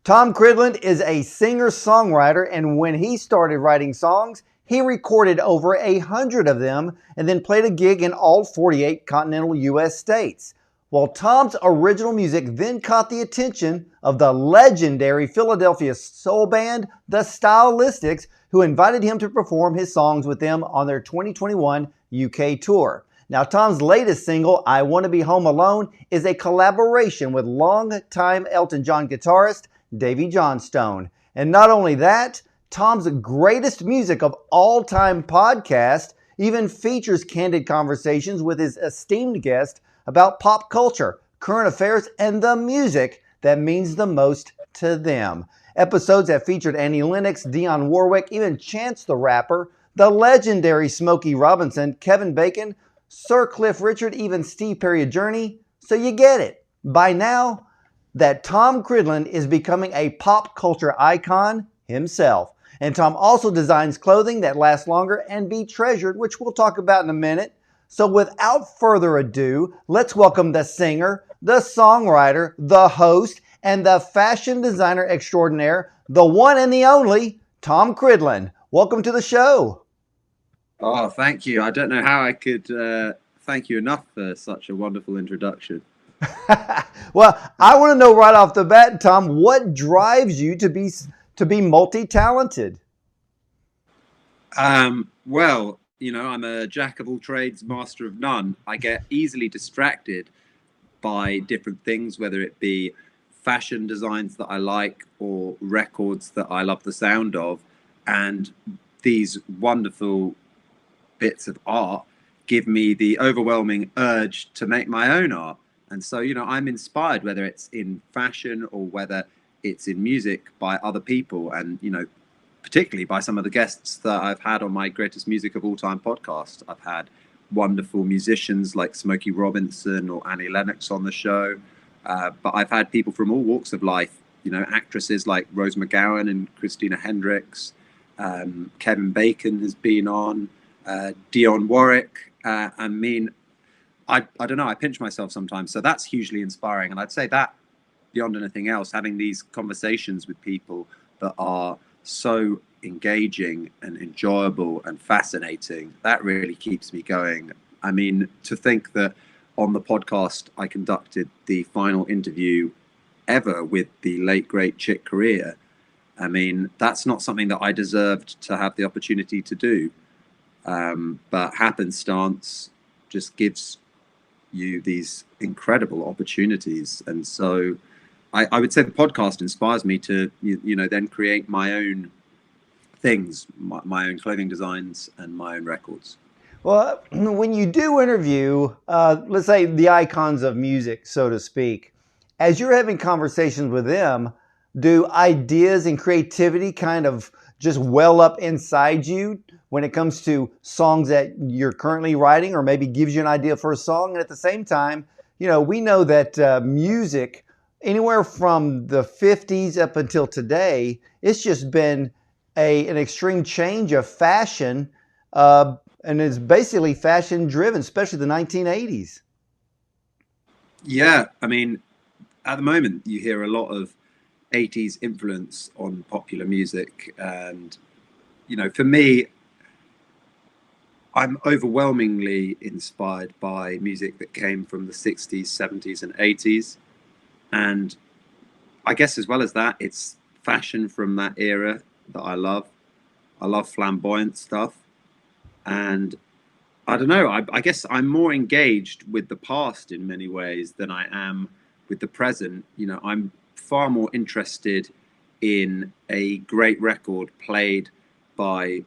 Tom Cridland is a singer-songwriter, and when he started writing songs, he recorded over 100 of them and then played a gig in all 48 continental U.S. states. Well, Tom's original music then caught the attention of the legendary Philadelphia soul band, the Stylistics, who invited him to perform his songs with them on their 2021 UK tour. Now, Tom's latest single, I Want to Be Home Alone, is a collaboration with longtime Elton John guitarist Davey Johnstone. And not only that, Tom's greatest music of all time podcast even features candid conversations with his esteemed guest about pop culture, current affairs, and the music that means the most to them. Episodes have featured Annie Lennox, Dionne Warwick, even Chance the Rapper, the legendary Smokey Robinson, Kevin Bacon, Sir Cliff Richard, even Steve Perry of Journey. So you get it by now that Tom Cridland is becoming a pop culture icon himself. And Tom also designs clothing that lasts longer and be treasured, which we'll talk about in a minute. So without further ado, let's welcome the singer, the songwriter, the host, and the fashion designer extraordinaire, the one and the only, Tom Cridland. Welcome to the show. Oh, thank you. I don't know how I could thank you enough for such a wonderful introduction. Well, I want to know right off the bat, Tom, what drives you to be multi-talented? Well, I'm a jack of all trades, master of none. I get easily distracted by different things, whether it be fashion designs that I like or records that I love the sound of. And these wonderful bits of art give me the overwhelming urge to make my own art. And so, I'm inspired, whether it's in fashion or whether it's in music, by other people, and, particularly by some of the guests that I've had on my Greatest Music of All Time podcast. I've had wonderful musicians like Smokey Robinson or Annie Lennox on the show. But I've had people from all walks of life, actresses like Rose McGowan and Christina Hendricks. Kevin Bacon has been on, Dionne Warwick. I don't know, I pinch myself sometimes. So that's hugely inspiring. And I'd say that, beyond anything else, having these conversations with people that are so engaging and enjoyable and fascinating, that really keeps me going. I mean, to think that on the podcast, I conducted the final interview ever with the late, great Chick Corea. I mean, that's not something that I deserved to have the opportunity to do. But happenstance just gives you these incredible opportunities. And so I would say the podcast inspires me to, then create my own things, my own clothing designs and my own records. Well, when you do interview, let's say the icons of music, so to speak, as you're having conversations with them, do ideas and creativity kind of just well up inside you when it comes to songs that you're currently writing, or maybe gives you an idea for a song? And at the same time, we know that music, anywhere from the 50s up until today, it's just been an extreme change of fashion, and it's basically fashion driven, especially the 1980s. Yeah, I mean, at the moment you hear a lot of 80s influence on popular music, and for me, I'm overwhelmingly inspired by music that came from the 60s, 70s and 80s. And I guess as well as that, it's fashion from that era that I love. I love flamboyant stuff. And I don't know, I guess I'm more engaged with the past in many ways than I am with the present. I'm far more interested in a great record played by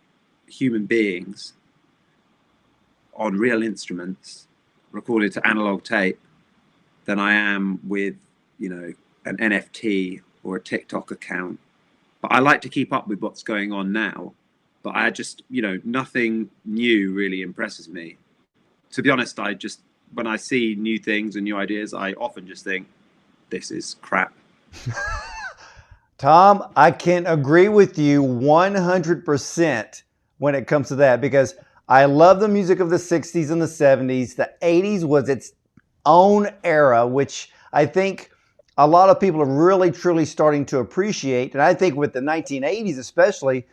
human beings on real instruments, recorded to analog tape, than I am with, an NFT or a TikTok account. But I like to keep up with what's going on now. But I just, nothing new really impresses me. To be honest, when I see new things and new ideas, I often just think, this is crap. Tom, I can agree with you 100% when it comes to that, because I love the music of the 60s and the 70s. The 80s was its own era, which I think a lot of people are really truly starting to appreciate. And I think with the 1980s especially,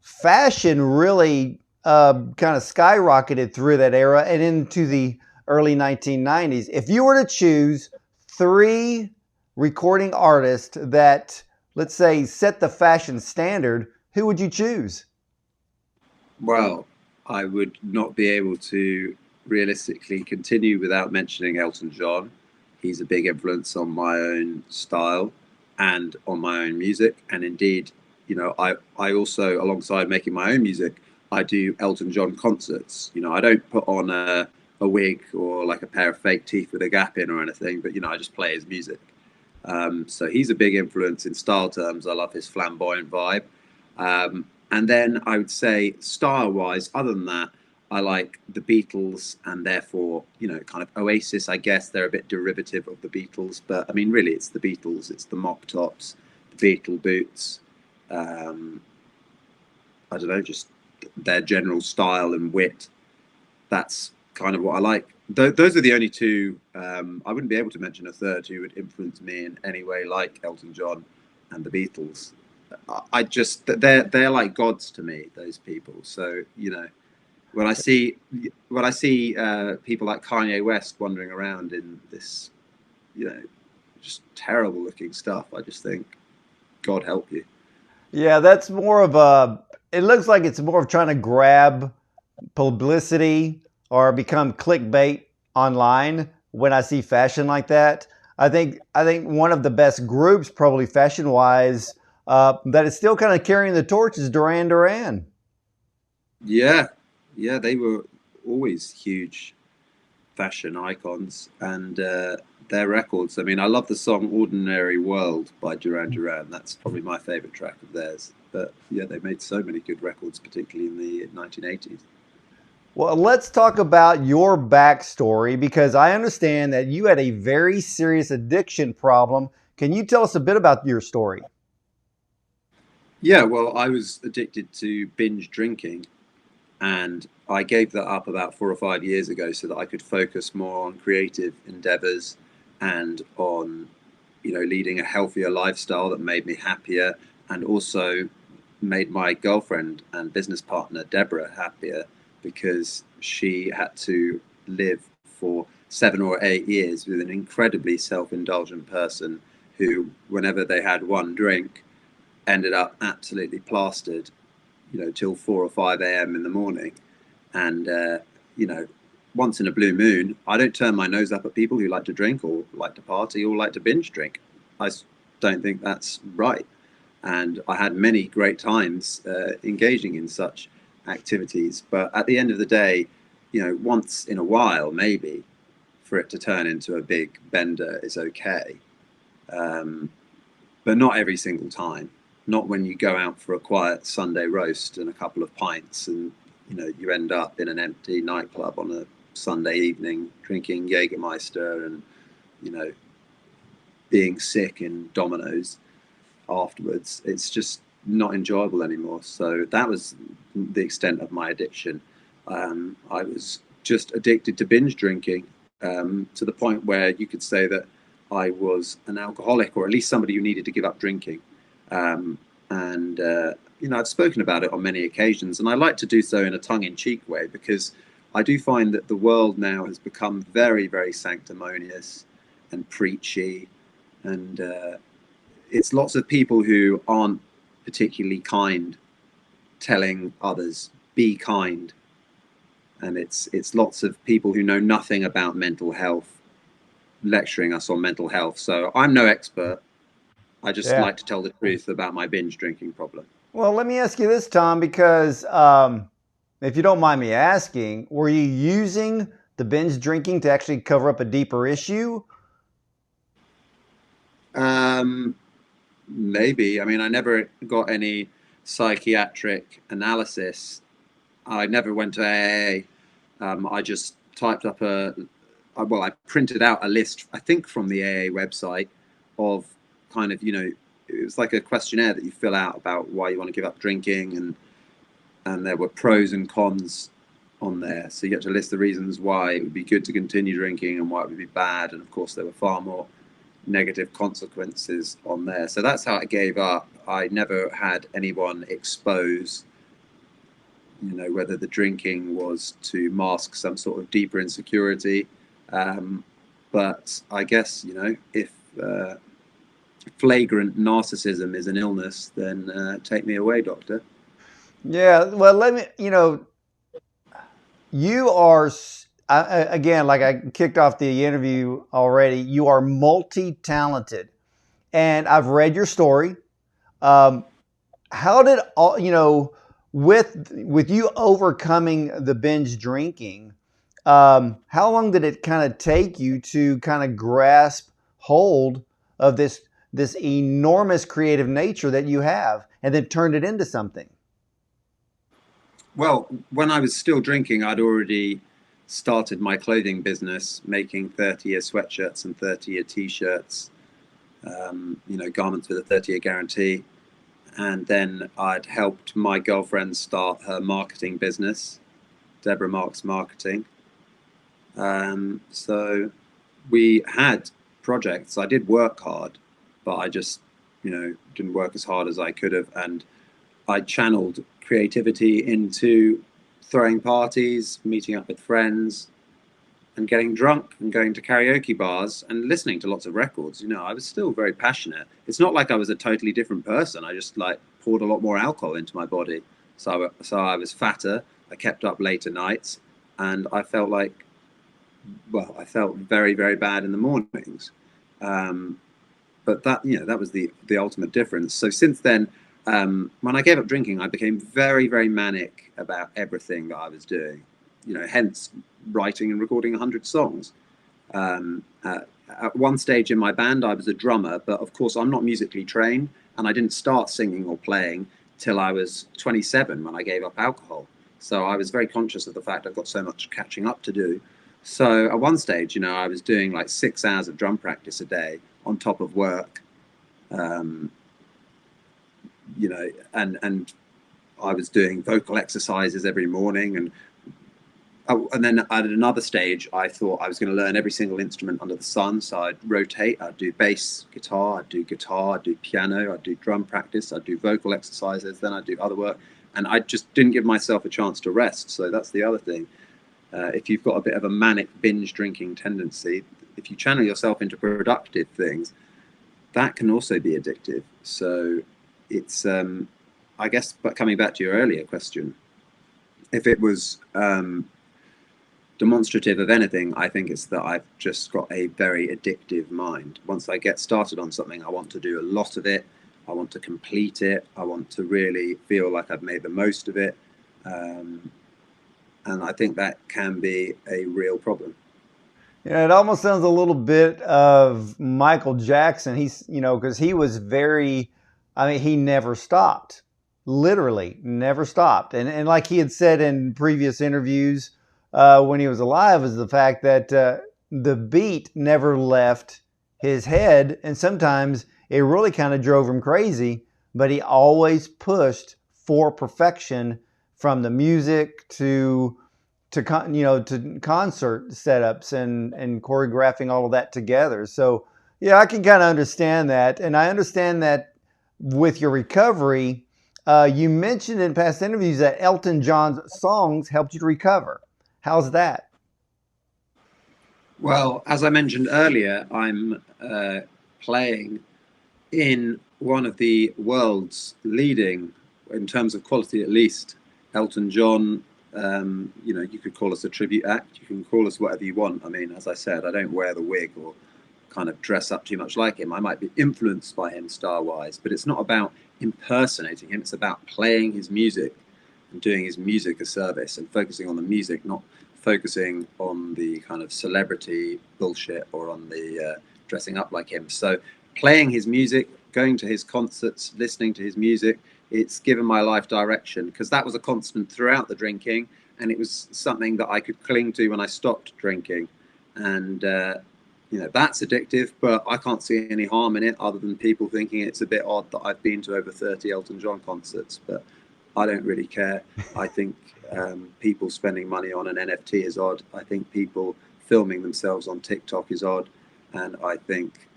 fashion really kind of skyrocketed through that era and into the early 1990s. If you were to choose 3 recording artists that, let's say, set the fashion standard, who would you choose? Well, I would not be able to realistically continue without mentioning Elton John. He's a big influence on my own style and on my own music. And indeed, I also, alongside making my own music, I do Elton John concerts. I don't put on a wig or like a pair of fake teeth with a gap in or anything, but I just play his music. So he's a big influence in style terms. I love his flamboyant vibe. And then I would say style-wise, other than that, I like the Beatles, and therefore, kind of Oasis, I guess. They're a bit derivative of the Beatles, but I mean, really, it's the Beatles. It's the mop tops, the Beatle boots. I don't know, just their general style and wit. That's kind of what I like. Those are the only 2. I wouldn't be able to mention a third who would influence me in any way like Elton John and the Beatles. They're like gods to me, those people. So when I see people like Kanye West wandering around in this just terrible looking stuff, I just think, God help you. Yeah, that's more of it looks like it's more of trying to grab publicity or become clickbait online when I see fashion like that. I think one of the best groups, probably fashion wise, that is still kind of carrying the torch is Duran Duran. Yeah, they were always huge fashion icons, and their records. I mean, I love the song "Ordinary World" by Duran Duran. That's probably my favorite track of theirs. But yeah, they made so many good records, particularly in the 1980s. Well, let's talk about your backstory, because I understand that you had a very serious addiction problem. Can you tell us a bit about your story? Yeah, well, I was addicted to binge drinking, and I gave that up about 4 or 5 years ago so that I could focus more on creative endeavors and on, leading a healthier lifestyle that made me happier, and also made my girlfriend and business partner Deborah happier, because she had to live for 7 or 8 years with an incredibly self-indulgent person who, whenever they had one drink, ended up absolutely plastered, till 4 or 5 a.m. in the morning. And, once in a blue moon, I don't turn my nose up at people who like to drink or like to party or like to binge drink. I don't think that's right. And I had many great times engaging in such activities. But at the end of the day, once in a while, maybe, for it to turn into a big bender is okay. But not every single time. Not when you go out for a quiet Sunday roast and a couple of pints and, you end up in an empty nightclub on a Sunday evening drinking Jägermeister and, being sick in Domino's afterwards. It's just not enjoyable anymore. So that was the extent of my addiction. I was just addicted to binge drinking, to the point where you could say that I was an alcoholic, or at least somebody who needed to give up drinking. I've spoken about it on many occasions, and I like to do so in a tongue-in-cheek way, because I do find that the world now has become very, very sanctimonious and preachy, and it's lots of people who aren't particularly kind telling others, be kind. And it's lots of people who know nothing about mental health lecturing us on mental health. So I'm no expert. I just like to tell the truth about my binge drinking problem. Well, let me ask you this, Tom, because if you don't mind me asking, were you using the binge drinking to actually cover up a deeper issue? Maybe. I mean, I never got any psychiatric analysis. I never went to AA. I just typed up I printed out a list, I think from the AA website, of kind of, it was like a questionnaire that you fill out about why you want to give up drinking, and there were pros and cons on there. So you had to list the reasons why it would be good to continue drinking and why it would be bad. And of course, there were far more negative consequences on there. So that's how I gave up. I never had anyone expose, you know, whether the drinking was to mask some sort of deeper insecurity. But I guess, you know, if flagrant narcissism is an illness, then take me away, doctor. Yeah, well, let me, you know, you are, again, like I kicked off the interview already, you are multi-talented. And I've read your story. How did all, you know, with you overcoming the binge drinking, how long did it kind of take you to kind of grasp hold of this enormous creative nature that you have, and then turned it into something? Well, when I was still drinking, I'd already started my clothing business, making 30-year sweatshirts and 30-year t-shirts, you know, garments with a 30-year guarantee. And then I'd helped my girlfriend start her marketing business, Deborah Marks Marketing. So we had projects. I did work hard, but I just, you know, didn't work as hard as I could have. And I channeled creativity into throwing parties, meeting up with friends, and getting drunk and going to karaoke bars and listening to lots of records. You know, I was still very passionate. It's not like I was a totally different person. I just like poured a lot more alcohol into my body. So I was fatter. I kept up later nights, and I felt like, well, I felt very, very bad in the mornings. But that, you know, that was the ultimate difference. So since then, when I gave up drinking, I became very, very manic about everything that I was doing. You know, hence writing and recording 100 songs. At one stage in my band, I was a drummer, but of course I'm not musically trained, and I didn't start singing or playing till I was 27 when I gave up alcohol. So I was very conscious of the fact I've got so much catching up to do. So at one stage, you know, I was doing like 6 hours of drum practice a day on top of work. You know, and I was doing vocal exercises every morning, and then at another stage, I thought I was going to learn every single instrument under the sun. So I'd rotate. I'd do bass guitar. I'd do piano. I'd do drum practice. I'd do vocal exercises. Then I'd do other work. And I just didn't give myself a chance to rest. So that's the other thing. If you've got a bit of a manic binge drinking tendency, if you channel yourself into productive things, that can also be addictive. So it's, I guess, but coming back to your earlier question, if it was demonstrative of anything, I think it's that I've just got a very addictive mind. Once I get started on something, I want to do a lot of it. I want to complete it. I want to really feel like I've made the most of it. And I think that can be a real problem. Yeah, it almost sounds a little bit of Michael Jackson. He's, you know, because he was very, I mean, he never stopped, literally never stopped. And like he had said in previous interviews when he was alive, was the fact that the beat never left his head. And sometimes it really kind of drove him crazy, but he always pushed for perfection, from the music to concert setups and choreographing all of that together. So yeah, I can kind of understand that. And I understand that with your recovery, you mentioned in past interviews that Elton John's songs helped you to recover. How's that? Well, as I mentioned earlier, I'm playing in one of the world's leading, in terms of quality at least, Elton John. You know, you could call us a tribute act. You can call us whatever you want. I mean, as I said, I don't wear the wig or kind of dress up too much like him. I might be influenced by him style-wise, but it's not about impersonating him. It's about playing his music and doing his music a service and focusing on the music, not focusing on the kind of celebrity bullshit or on the dressing up like him. So playing his music, going to his concerts, listening to his music, it's given my life direction, because that was a constant throughout the drinking, and it was something that I could cling to when I stopped drinking. And you know, that's addictive, but I can't see any harm in it other than people thinking it's a bit odd that I've been to over 30 Elton John concerts, but I don't really care. I think people spending money on an NFT is odd. I think people filming themselves on TikTok is odd. and I think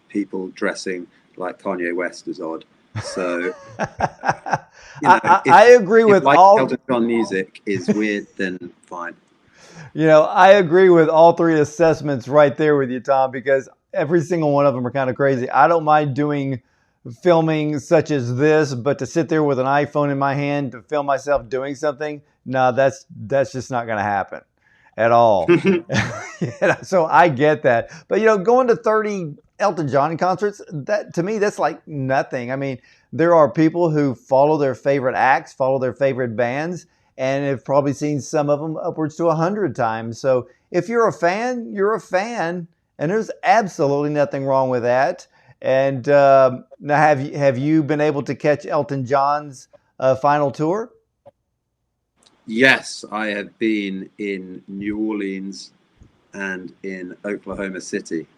people dressing like Kanye West is odd. So, I agree if with like all. Elton John music is weird, then fine. I agree with all three assessments right there with you, Tom, because every single one of them are kind of crazy. I don't mind doing filming such as this, but to sit there with an iPhone in my hand to film myself doing something, no, that's just not going to happen at all. So I get that. But going to 30 Elton John concerts, that to me that's like nothing. I mean, there are people who follow their favorite acts, follow their favorite bands, and have probably seen some of them upwards to 100 times. So if you're a fan, you're a fan, and there's absolutely nothing wrong with that. And now, have you been able to catch Elton John's final tour? Yes, I have been in New Orleans and in Oklahoma City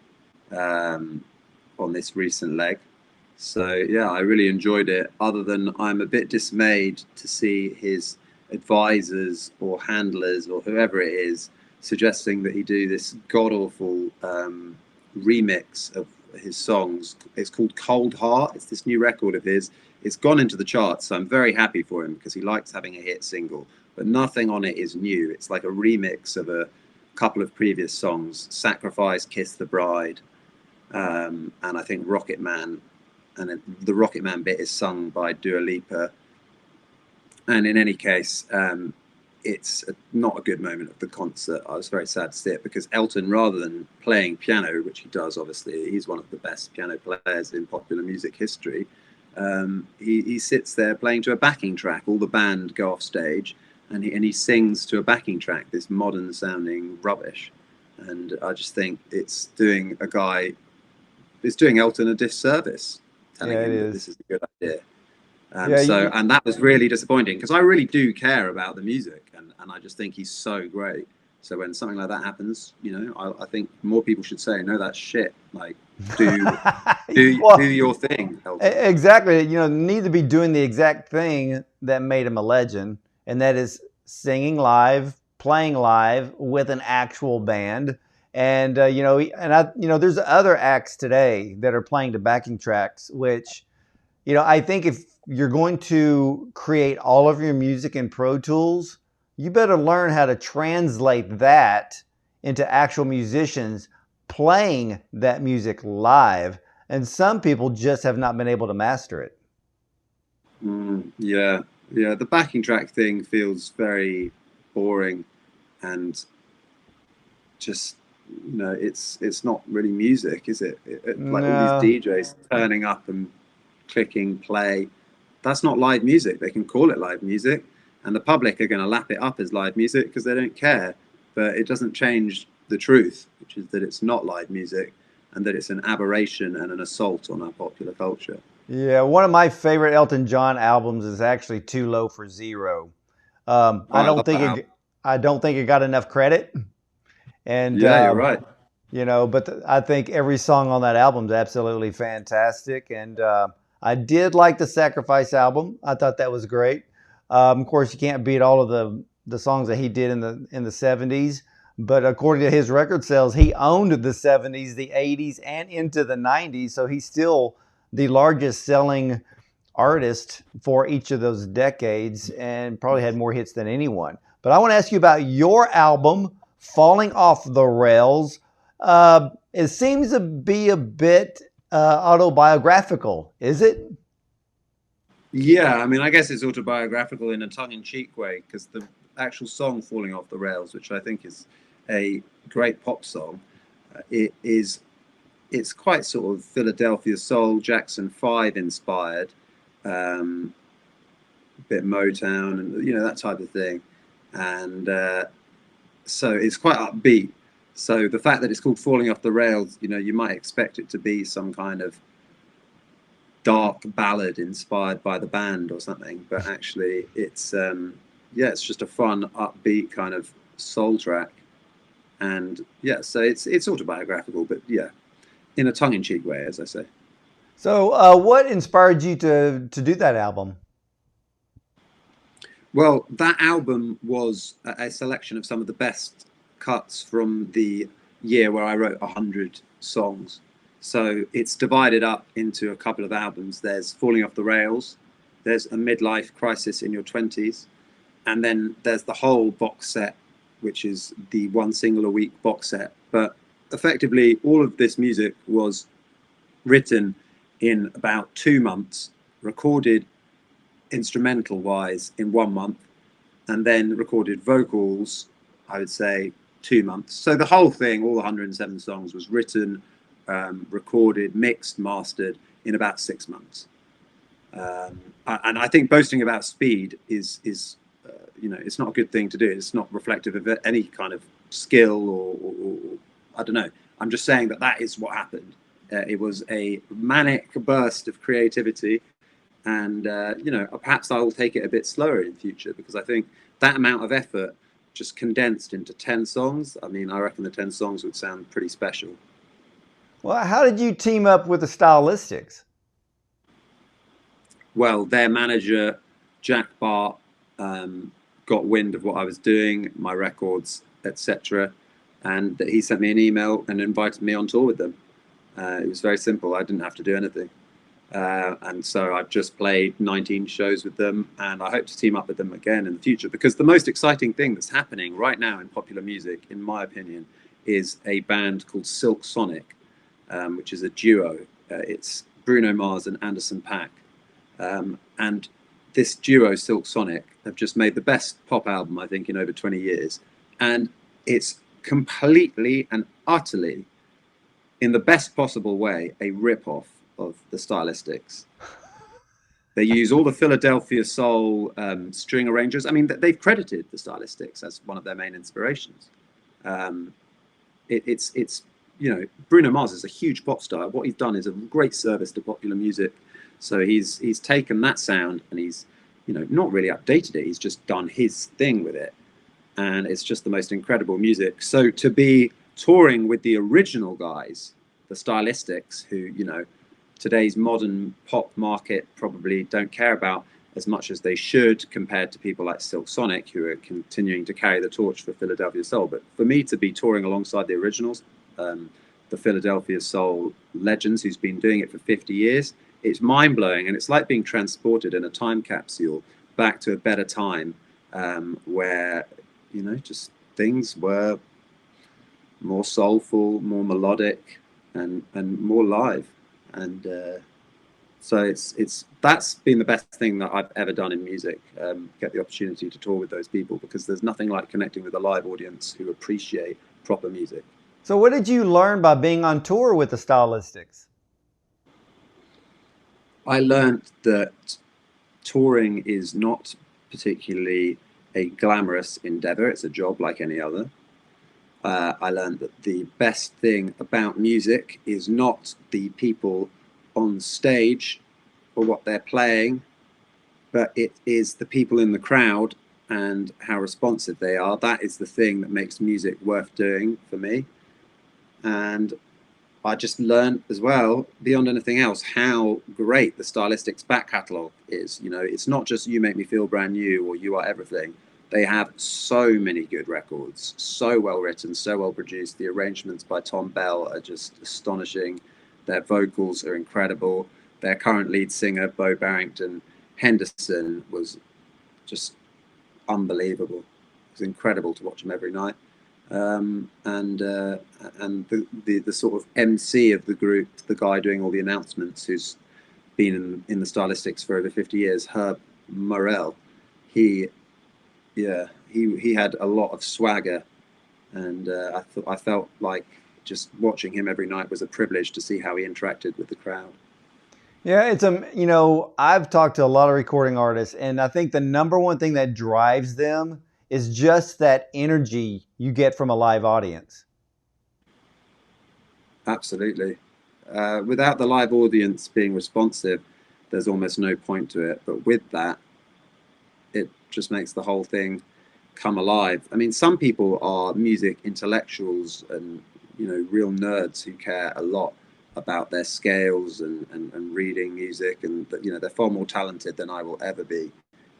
on this recent leg. So yeah, I really enjoyed it. Other than I'm a bit dismayed to see his advisors or handlers or whoever it is suggesting that he do this god awful remix of his songs. It's called Cold Heart. It's this new record of his. It's gone into the charts, so I'm very happy for him because he likes having a hit single. But nothing on it is new. It's like a remix of a couple of previous songs: "Sacrifice," "Kiss the Bride," and I think "Rocket Man." And the Rocket Man bit is sung by Dua Lipa. And in any case, it's not a good moment of the concert. I was very sad to see it because Elton, rather than playing piano, which he does, obviously, he's one of the best piano players in popular music history. He sits there playing to a backing track. All the band go off stage, and he sings to a backing track, this modern sounding rubbish. And I just think it's doing Elton a disservice, telling Yeah, it him that is. this is a good idea. Yeah, And that was really disappointing because I really do care about the music, and I just think he's so great. So when something like that happens, I think more people should say, no, that's shit. Like, do well, your thing, Elton. exactly. Need to be doing the exact thing that made him a legend, and that is singing live, playing live with an actual band. And there's other acts today that are playing to backing tracks, which I think if you're going to create all of your music in Pro Tools, you better learn how to translate that into actual musicians playing that music live. And some people just have not been able to master it. Yeah, yeah. The backing track thing feels very boring, and just it's not really music, is it? Like all these No. DJs turning up and clicking play, that's not live music. They can call it live music, and the public are going to lap it up as live music because they don't care. But it doesn't change the truth, which is that it's not live music and that it's an aberration and an assault on our popular culture. Yeah, one of my favorite Elton John albums is actually Too Low for Zero. Oh, I love that album. I don't think it got enough credit, and Yeah, you're right. but I think every song on that album is absolutely fantastic. And I did like the Sacrifice album. I thought that was great. Of course, you can't beat all of the songs that he did in the 70s. But according to his record sales, he owned the 70s, the 80s, and into the 90s. So he's still the largest selling artist for each of those decades and probably had more hits than anyone. But I want to ask you about your album, Falling Off the Rails. It seems to be a bit autobiographical, is it? Yeah, I mean, I guess it's autobiographical in a tongue-in-cheek way because the actual song "Falling Off the Rails," which I think is a great pop song, it's quite sort of Philadelphia soul, Jackson 5 inspired, a bit Motown, and that type of thing, and so it's quite upbeat. So the fact that it's called "Falling Off the Rails," you might expect it to be some kind of dark ballad inspired by the band or something, but actually it's it's just a fun, upbeat kind of soul track, and yeah, so it's autobiographical, but yeah, in a tongue-in-cheek way, as I say. So, what inspired you to do that album? Well, that album was a selection of some of the best cuts from the year where I wrote 100 songs. So it's divided up into a couple of albums. There's Falling Off the Rails, there's A Midlife Crisis in Your 20s, and then there's the whole box set, which is the one single a week box set. But effectively, all of this music was written in about 2 months, recorded instrumental wise in 1 month, and then recorded vocals, I would say 2 months. So the whole thing, all the 107 songs, was written, recorded, mixed, mastered in about 6 months. And I think boasting about speed is it's not a good thing to do. It's not reflective of any kind of skill or I don't know. I'm just saying that is what happened. It was a manic burst of creativity, and perhaps I will take it a bit slower in future, because I think that amount of effort just condensed into 10 songs. I mean, I reckon the 10 songs would sound pretty special. Well, how did you team up with the Stylistics? Well, their manager, Jack Bart, got wind of what I was doing, my records, etc., and he sent me an email and invited me on tour with them. It was very simple. I didn't have to do anything. And so I've just played 19 shows with them, and I hope to team up with them again in the future, because the most exciting thing that's happening right now in popular music, in my opinion, is a band called Silk Sonic, which is a duo. It's Bruno Mars and Anderson .Paak. And this duo, Silk Sonic, have just made the best pop album, I think, in over 20 years. And it's completely and utterly, in the best possible way, a rip-off of the Stylistics. They use all the Philadelphia soul string arrangers. I mean, they've credited the Stylistics as one of their main inspirations. It's Bruno Mars is a huge pop star. What he's done is a great service to popular music. So he's taken that sound and he's not really updated it. He's just done his thing with it, and it's just the most incredible music. So to be touring with the original guys, the Stylistics, who today's modern pop market probably don't care about as much as they should, compared to people like Silk Sonic, who are continuing to carry the torch for Philadelphia soul. But for me to be touring alongside the originals, the Philadelphia soul legends who's been doing it for 50 years, it's mind-blowing, and it's like being transported in a time capsule back to a better time, where just things were more soulful, more melodic, and more live. And so that's been the best thing that I've ever done in music, get the opportunity to tour with those people, because there's nothing like connecting with a live audience who appreciate proper music. So what did you learn by being on tour with the Stylistics? I learned that touring is not particularly a glamorous endeavor. It's a job like any other. I learned that the best thing about music is not the people on stage or what they're playing, but it is the people in the crowd and how responsive they are. That is the thing that makes music worth doing for me. And I just learned as well, beyond anything else, how great the Stylistics back catalogue is. It's not just You Make Me Feel Brand New or You Are Everything. They have so many good records, so well written, so well produced. The arrangements by Tom Bell are just astonishing. Their vocals are incredible. Their current lead singer, Bo Barrington Henderson, was just unbelievable. It was incredible to watch him every night. And the sort of MC of the group, the guy doing all the announcements, who's been in the Stylistics for over 50 years, Herb Morrell, he had a lot of swagger, and I felt like just watching him every night was a privilege to see how he interacted with the crowd. Yeah, it's I've talked to a lot of recording artists, and I think the number one thing that drives them is just that energy you get from a live audience. Absolutely. Without the live audience being responsive, there's almost no point to it. But with that, it just makes the whole thing come alive. I mean, some people are music intellectuals and, real nerds who care a lot about their scales and reading music, and they're far more talented than I will ever be.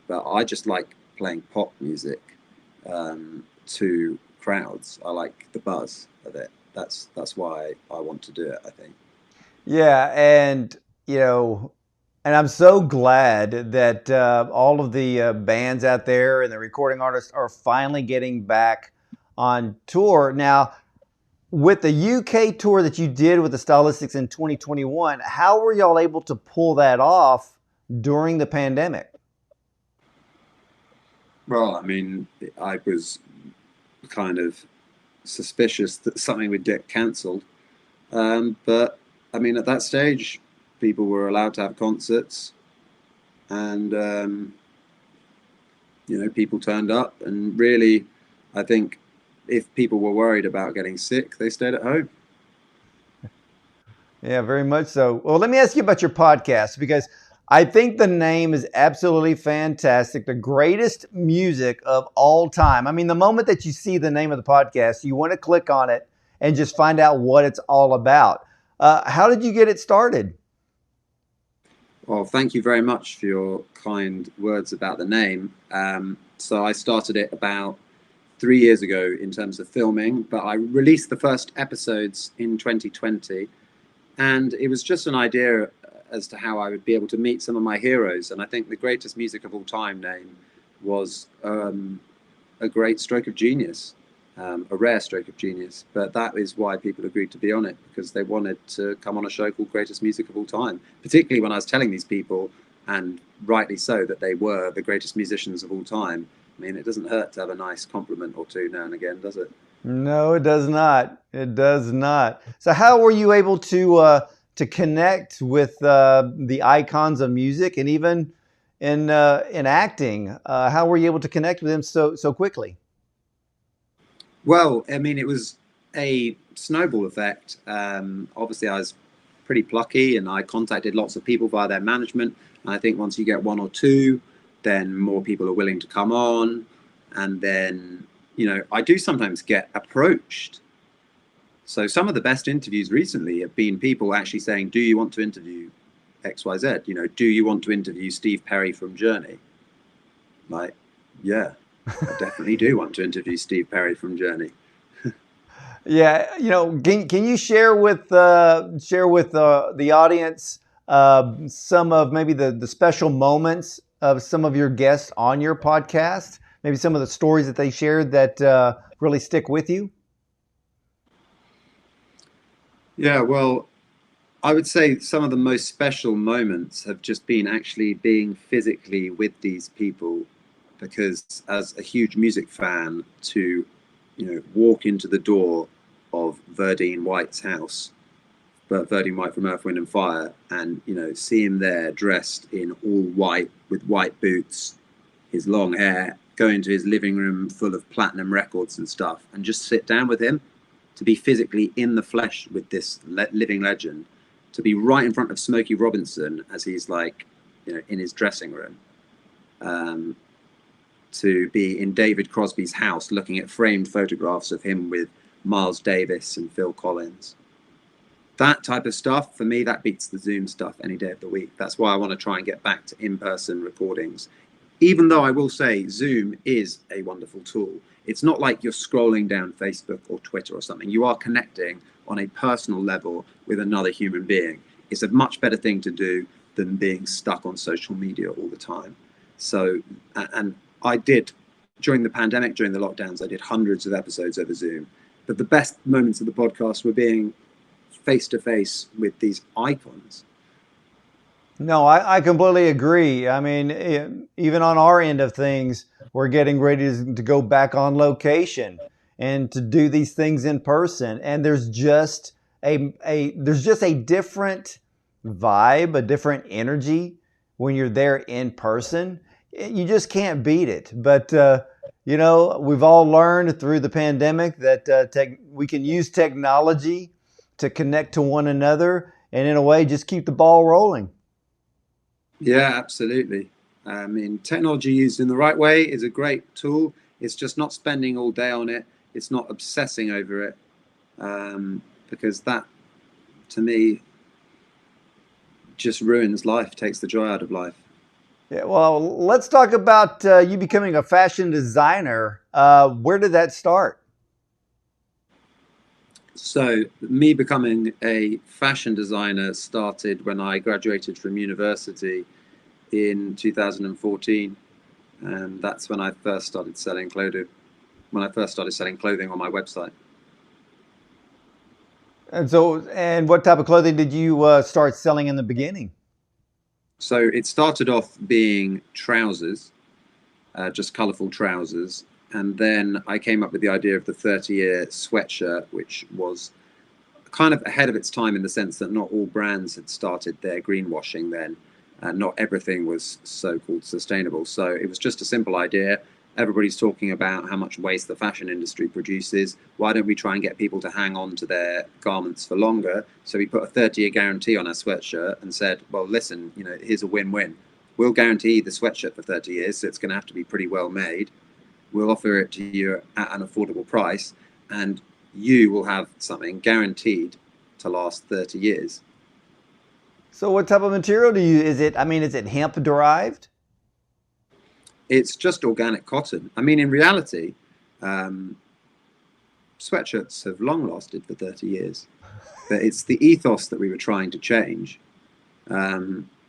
But I just like playing pop music to crowds. I like the buzz of it. that's why I want to do it, I think. Yeah, and and I'm so glad that all of the bands out there and the recording artists are finally getting back on tour. Now, with the UK tour that you did with the Stylistics in 2021, how were y'all able to pull that off during the pandemic? Well, I mean, I was kind of suspicious that something would get cancelled. But I mean, at that stage, people were allowed to have concerts, and people turned up. And really, I think if people were worried about getting sick, they stayed at home. Yeah, very much so. Well, let me ask you about your podcast, because I think the name is absolutely fantastic. The greatest music of all time. I mean, the moment that you see the name of the podcast, you want to click on it and just find out what it's all about. How did you get it started? Well, thank you very much for your kind words about the name. So I started it about 3 years ago in terms of filming, but I released the first episodes in 2020. And it was just an idea as to how I would be able to meet some of my heroes. And I think the greatest music of all time name was a great stroke of genius, a rare stroke of genius. But that is why people agreed to be on it, because they wanted to come on a show called Greatest Music of All Time, particularly when I was telling these people, and rightly so, that they were the greatest musicians of all time. I mean, it doesn't hurt to have a nice compliment or two now and again, does it? No, it does not. It does not. So how were you able to connect with the icons of music, and even in acting? How were you able to connect with them so quickly? Well, I mean, it was a snowball effect. Obviously, I was pretty plucky, and I contacted lots of people via their management. And I think once you get one or two, then more people are willing to come on. And then, I do sometimes get approached. So some of the best interviews recently have been people actually saying, do you want to interview XYZ? Do you want to interview Steve Perry from Journey? Like, yeah, I definitely do want to interview Steve Perry from Journey. Yeah, can you share with the audience some of maybe the special moments of some of your guests on your podcast? Maybe some of the stories that they shared that really stick with you? Yeah, well, I would say some of the most special moments have just been actually being physically with these people, because as a huge music fan, to walk into the door of Verdine White's house, but Verdine White from Earth, Wind and Fire, and see him there dressed in all white with white boots, his long hair, go into his living room full of platinum records and stuff, and just sit down with him, to be physically in the flesh with this living legend, to be right in front of Smokey Robinson as he's like, in his dressing room, to be in David Crosby's house looking at framed photographs of him with Miles Davis and Phil Collins. That type of stuff, for me, that beats the Zoom stuff any day of the week. That's why I want to try and get back to in-person recordings. Even though I will say Zoom is a wonderful tool. It's not like you're scrolling down Facebook or Twitter or something. You are connecting on a personal level with another human being. It's a much better thing to do than being stuck on social media all the time. So, and I did, during the pandemic, during the lockdowns, I did hundreds of episodes over Zoom. But the best moments of the podcast were being face to face with these icons. No, I completely agree. I mean, even on our end of things, we're getting ready to go back on location and to do these things in person. And there's just there's just a different vibe, a different energy when you're there in person. You just can't beat it. But we've all learned through the pandemic that we can use technology to connect to one another, and in a way, just keep the ball rolling. Yeah, absolutely. I mean, technology used in the right way is a great tool. It's just not spending all day on it. It's not obsessing over it, because that, to me, just ruins life, takes the joy out of life. Yeah, well, let's talk about you becoming a fashion designer. Where did that start? So, me becoming a fashion designer started when I graduated from university in 2014, and that's when I first started selling clothing. When I first started selling clothing on my website. And what type of clothing did you start selling in the beginning? So it started off being trousers, just colourful trousers, and then I came up with the idea of the 30-year sweatshirt, which was kind of ahead of its time in the sense that not all brands had started their greenwashing then, and not everything was so-called sustainable. So it was just a simple idea. Everybody's talking about how much waste the fashion industry produces. Why don't we try and get people to hang on to their garments for longer? So we put a 30-year guarantee on our sweatshirt and said, well, listen, here's a win-win. We'll guarantee the sweatshirt for 30 years, so it's going to have to be pretty well made. We'll offer it to you at an affordable price, and you will have something guaranteed to last 30 years. So what type of material is it hemp derived? It's just organic cotton. I mean, in reality, sweatshirts have long lasted for 30 years, but it's the ethos that we were trying to change. I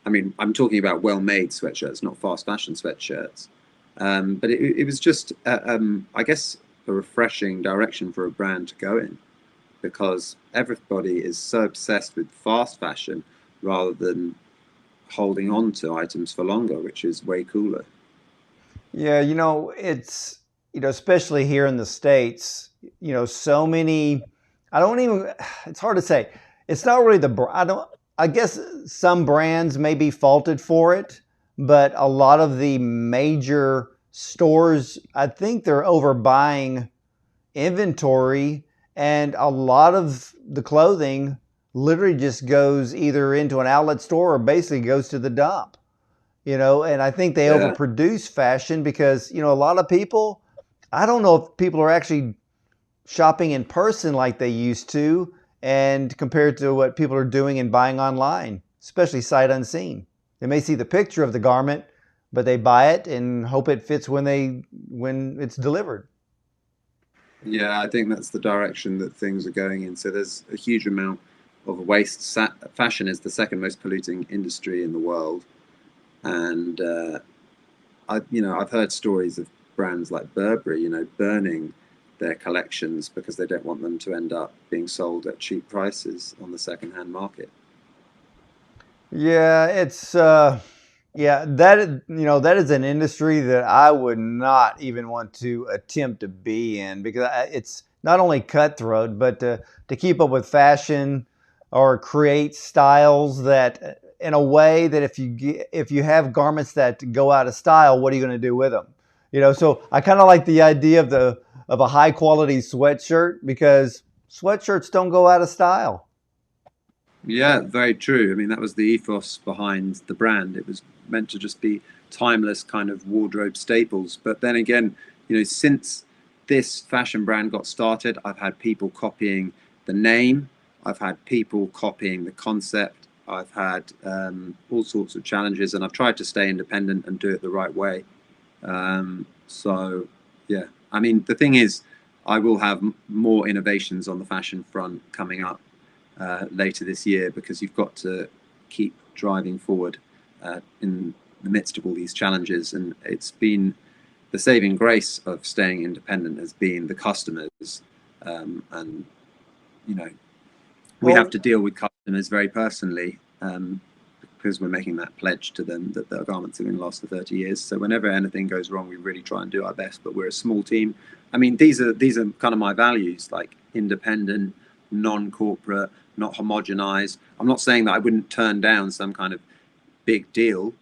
mean, I'm talking about well-made sweatshirts, not fast fashion sweatshirts. But it was just, I guess, a refreshing direction for a brand to go in, because everybody is so obsessed with fast fashion rather than holding on to items for longer, which is way cooler. Yeah, it's, especially here in the States, so many, I don't even, it's hard to say. It's not really I guess some brands may be faulted for it, but a lot of the major stores, I think they're overbuying inventory, and a lot of the clothing literally just goes either into an outlet store or basically goes to the dump. And I think they Yeah. overproduce fashion because, a lot of people, I don't know if people are actually shopping in person like they used to, and compared to what people are doing and buying online, especially sight unseen. They may see the picture of the garment, but they buy it and hope it fits when it's delivered. Yeah, I think that's the direction that things are going in. So there's a huge amount of waste. Fashion is the second most polluting industry in the world, and I've heard stories of brands like Burberry, burning their collections because they don't want them to end up being sold at cheap prices on the secondhand market. Yeah, it's yeah, that is an industry that I would not even want to attempt to be in, because it's not only cutthroat, but to keep up with fashion or create styles that, in a way that if you have garments that go out of style, what are you going to do with them? So I kind of like the idea of a high quality sweatshirt, because sweatshirts don't go out of style. Yeah, very true. I mean, that was the ethos behind the brand. It was meant to just be timeless kind of wardrobe staples. But then again, since this fashion brand got started, I've had people copying the name, I've had people copying the concept, I've had all sorts of challenges, and I've tried to stay independent and do it the right way. So, yeah, I mean, the thing is, I will have more innovations on the fashion front coming up later this year, because you've got to keep driving forward in the midst of all these challenges. And it's been the saving grace of staying independent has been the customers. And, we Well, have to deal with customers very personally, because we're making that pledge to them that their garments are going to last for 30 years. So whenever anything goes wrong, we really try and do our best. But we're a small team. I mean, these are kind of my values, like independent, non-corporate, not homogenized. I'm not saying that I wouldn't turn down some kind of big deal.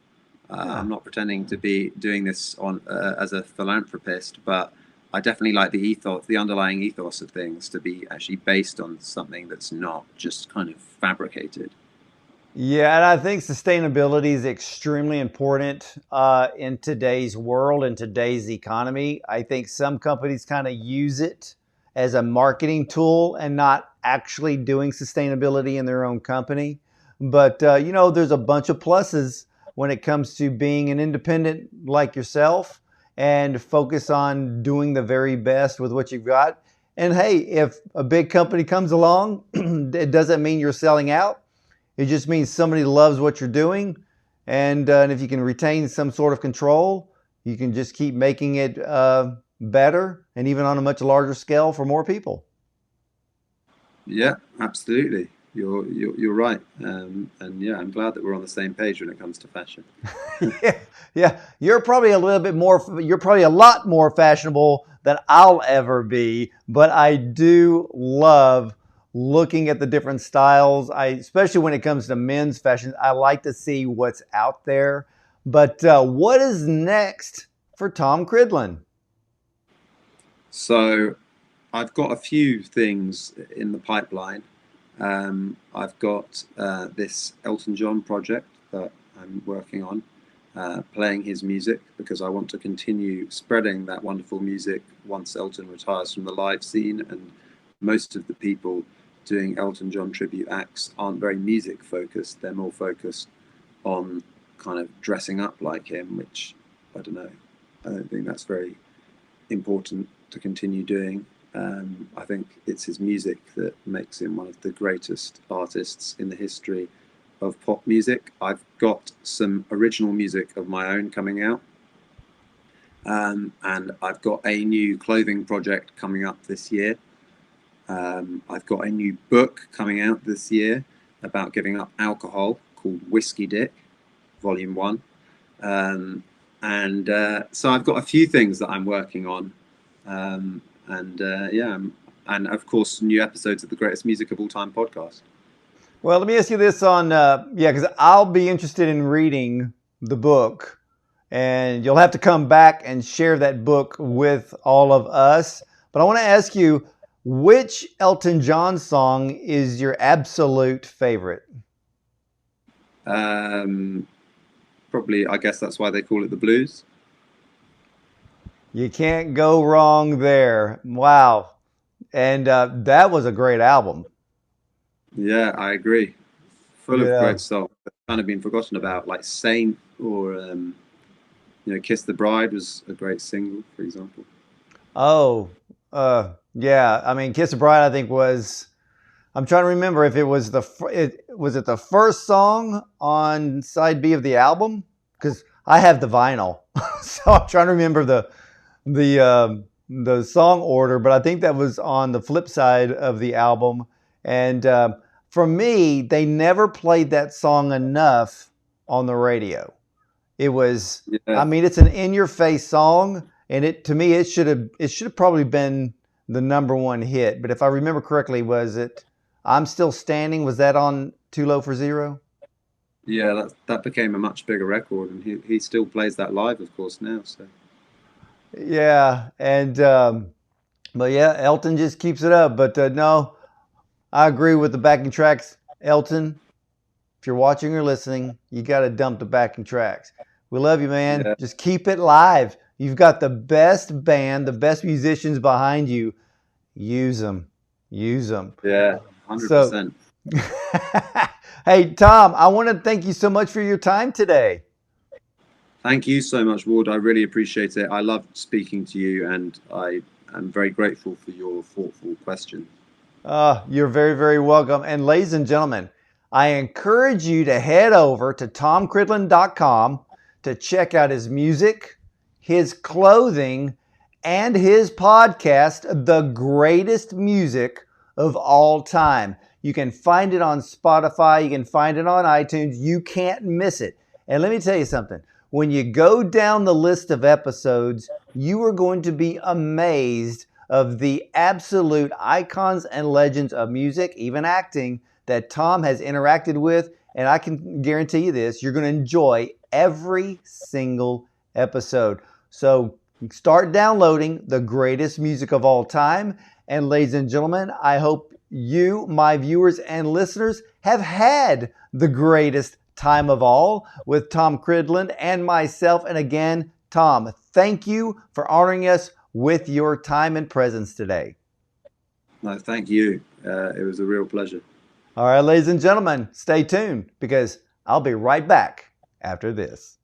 yeah. I'm not pretending to be doing this on as a philanthropist, but I definitely like the ethos, the underlying ethos of things, to be actually based on something that's not just kind of fabricated. Yeah, and I think sustainability is extremely important in today's world, in today's economy. I think some companies kind of use it as a marketing tool and not actually doing sustainability in their own company. But, there's a bunch of pluses when it comes to being an independent like yourself and focus on doing the very best with what you've got. And hey, if a big company comes along, it doesn't mean you're selling out. It just means somebody loves what you're doing. And if you can retain some sort of control, you can just keep making it better and even on a much larger scale for more people. Yeah, absolutely. You're right. And yeah, I'm glad that we're on the same page when it comes to fashion. Yeah. You're probably a lot more fashionable than I'll ever be, but I do love looking at the different styles. Especially when it comes to men's fashion, I like to see what's out there. But what is next for Tom Cridland? So I've got a few things in the pipeline. I've got this Elton John project that I'm working on, playing his music because I want to continue spreading that wonderful music once Elton retires from the live scene. And most of the people doing Elton John tribute acts aren't very music focused. They're more focused on kind of dressing up like him, which I don't know. I don't think that's very important to continue doing. I think it's his music that makes him one of the greatest artists in the history of pop music. I've got some original music of my own coming out. And I've got a new clothing project coming up this year. I've got a new book coming out this year about giving up alcohol called Whiskey Dick, Volume 1. So I've got a few things that I'm working on. And of course, new episodes of the Greatest Music of All Time podcast. Well, let me ask you this because I'll be interested in reading the book, and you'll have to come back and share that book with all of us. But I want to ask you, which Elton John song is your absolute favorite? Probably, I guess that's why they call it the blues. You can't go wrong there. Wow. And that was a great album. Yeah, I agree. Full of great songs that kind of been forgotten about, like Saint or Kiss the Bride was a great single, for example. Oh, yeah. I mean, Kiss the Bride, I think I'm trying to remember if it was was it the first song on side B of the album? Because I have the vinyl, so I'm trying to remember the song order, but I think that was on the flip side of the album. And for me, they never played that song enough on the radio. It was, I mean, it's an in-your-face song, and to me, it should have probably been the number one hit. But if I remember correctly, was it "I'm Still Standing"? Was that on Too Low for Zero? Yeah, that became a much bigger record, and he still plays that live, of course, now. So. Yeah, and but yeah, Elton just keeps it up. But no, I agree with the backing tracks. Elton, if you're watching or listening, you got to dump the backing tracks. We love you, man. Yeah. Just keep it live. You've got the best band, the best musicians behind you. Use them. Use them. Yeah, 100%. Hey, Tom, I want to thank you so much for your time today. Thank you so much, Ward. I really appreciate it. I loved speaking to you, and I am very grateful for your thoughtful questions. You're very, very welcome. And ladies and gentlemen, I encourage you to head over to tomcridland.com to check out his music, his clothing, and his podcast, The Greatest Music of All Time. You can find it on Spotify. You can find it on iTunes. You can't miss it. And let me tell you something. When you go down the list of episodes, you are going to be amazed of the absolute icons and legends of music, even acting, that Tom has interacted with. And I can guarantee you this, you're going to enjoy every single episode. So start downloading The Greatest Music of All Time. And ladies and gentlemen, I hope you, my viewers and listeners, have had the greatest time of all with Tom Cridland and myself. And again, Tom, thank you for honoring us with your time and presence today. No, thank you. It was a real pleasure. All right, ladies and gentlemen, stay tuned because I'll be right back after this.